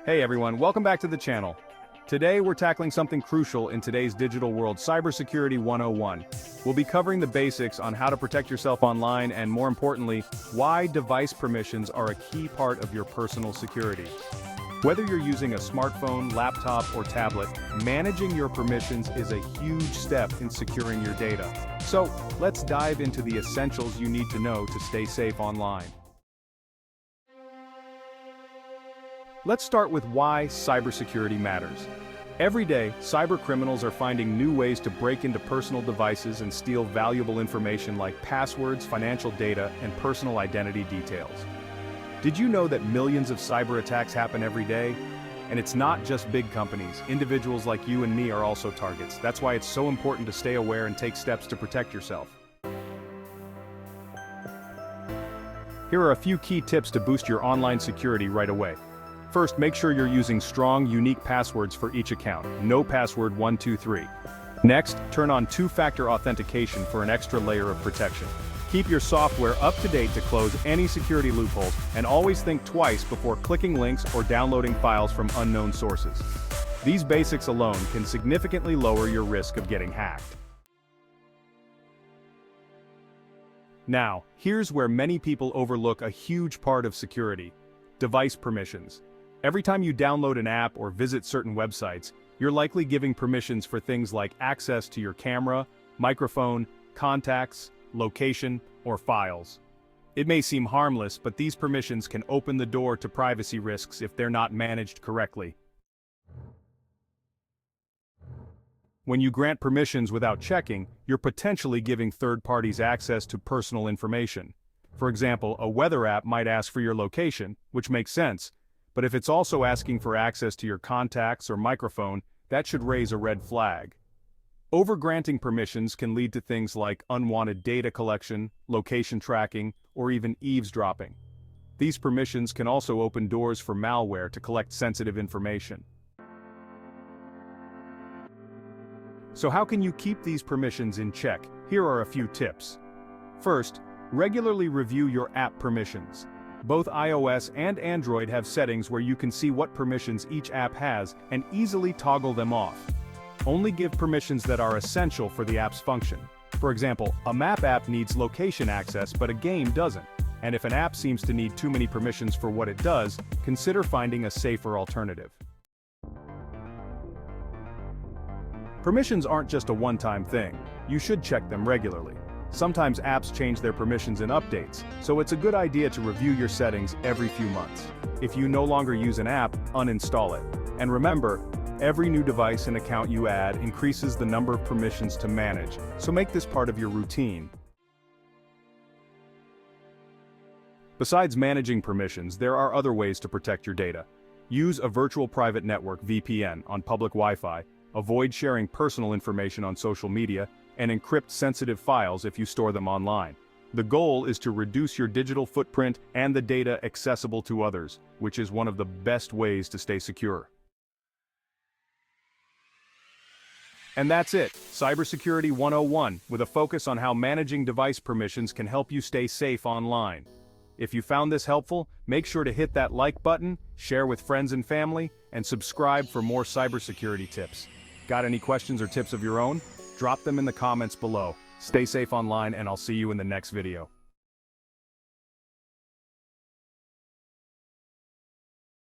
Hey everyone, welcome back to the channel. Today we're tackling something crucial in today's digital world, Cybersecurity 101. We'll be covering the basics on how to protect yourself online and, more importantly, why device permissions are a key part of your personal security. Whether you're using a smartphone, laptop, or tablet, managing your permissions is a huge step in securing your data. So, let's dive into the essentials you need to know to stay safe online. Let's start with why cybersecurity matters. Every day, cybercriminals are finding new ways to break into personal devices and steal valuable information like passwords, financial data, and personal identity details. Did you know that millions of cyber attacks happen every day? And it's not just big companies. Individuals like you and me are also targets. That's why it's so important to stay aware and take steps to protect yourself. Here are a few key tips to boost your online security right away. First, make sure you're using strong, unique passwords for each account. No password 123. Next, turn on two-factor authentication for an extra layer of protection. Keep your software up to date to close any security loopholes, and always think twice before clicking links or downloading files from unknown sources. These basics alone can significantly lower your risk of getting hacked. Now, here's where many people overlook a huge part of security: device permissions. Every time you download an app or visit certain websites, you're likely giving permissions for things like access to your camera, microphone, contacts, location, or files. It may seem harmless, but these permissions can open the door to privacy risks if they're not managed correctly. When you grant permissions without checking, you're potentially giving third parties access to personal information. For example, a weather app might ask for your location, which makes sense, but if it's also asking for access to your contacts or microphone, that should raise a red flag. Over-granting permissions can lead to things like unwanted data collection, location tracking, or even eavesdropping. These permissions can also open doors for malware to collect sensitive information. So how can you keep these permissions in check? Here are a few tips. First, regularly review your app permissions. Both iOS and Android have settings where you can see what permissions each app has and easily toggle them off. Only give permissions that are essential for the app's function. For example, a map app needs location access but a game doesn't. And if an app seems to need too many permissions for what it does, consider finding a safer alternative. Permissions aren't just a one-time thing. You should check them regularly. Sometimes apps change their permissions in updates, so it's a good idea to review your settings every few months. If you no longer use an app, uninstall it. And remember, every new device and account you add increases the number of permissions to manage, so make this part of your routine. Besides managing permissions, there are other ways to protect your data. Use a virtual private network (VPN) on public Wi-Fi, avoid sharing personal information on social media, and encrypt sensitive files if you store them online. The goal is to reduce your digital footprint and the data accessible to others, which is one of the best ways to stay secure. And that's it, Cybersecurity 101, with a focus on how managing device permissions can help you stay safe online. If you found this helpful, make sure to hit that like button, share with friends and family, and subscribe for more cybersecurity tips. Got any questions or tips of your own? Drop them in the comments below. Stay safe online, and I'll see you in the next video.